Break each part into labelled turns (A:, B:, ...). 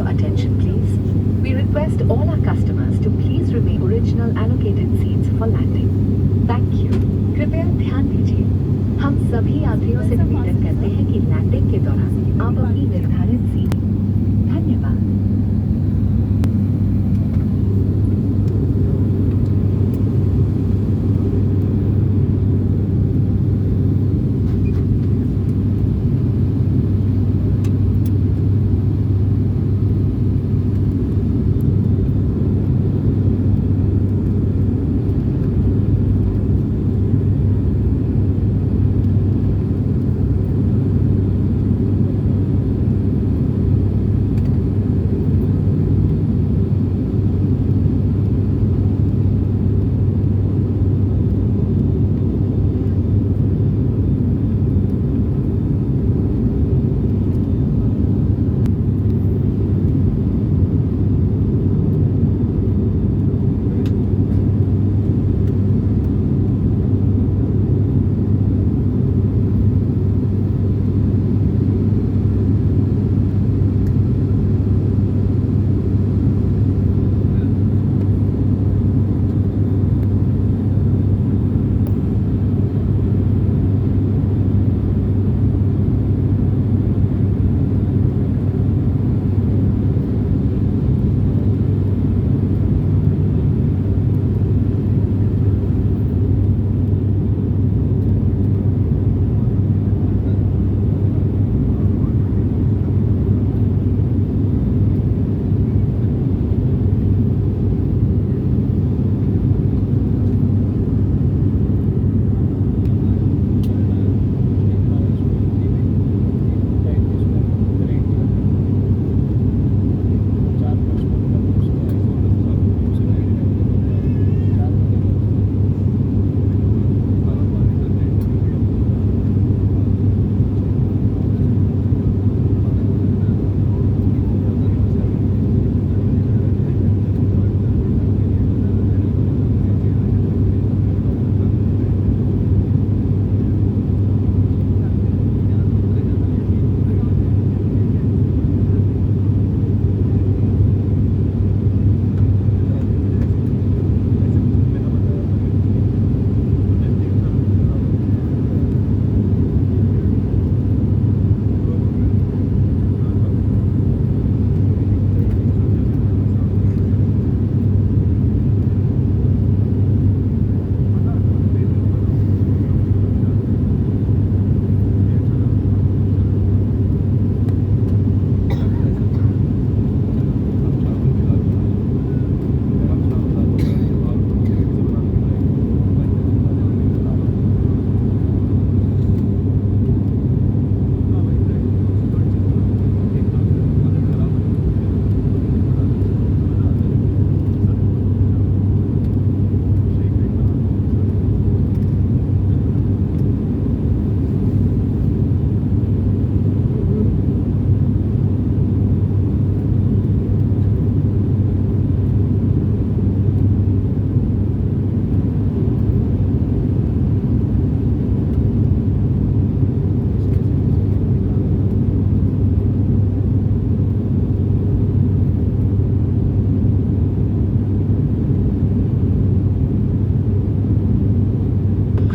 A: your attention, please. We request all our customers to please remain original allocated seats for landing. Thank you. कृपया ध्यान दीजिए, हम सभी यात्रियों से निवेदन करते हैं कि लैंडिंग के दौरान आप अपनी निर्धारित सीट। धन्यवाद।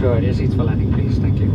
B: Sure, your seats for landing, please. Thank you.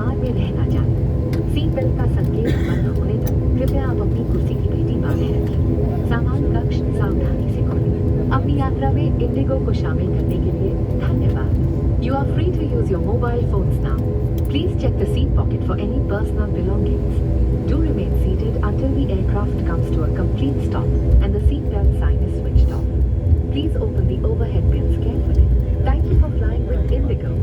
A: विमान में रहना चाहें। सीट बेल्ट का संकेत बंद होने तक कृपया आप अपनी कुर्सी की पेटी बांधे रखें। सामान कक्ष सावधानी से खोलें। अपनी यात्रा में इंडिगो को शामिल करने के लिए धन्यवाद। You are free to use your mobile phones now. Please check the seat pocket for any personal belongings. Do remain seated until the aircraft comes to a complete stop and the seatbelt sign is switched off. Please open the overhead bins carefully. Thank you for flying with Indigo.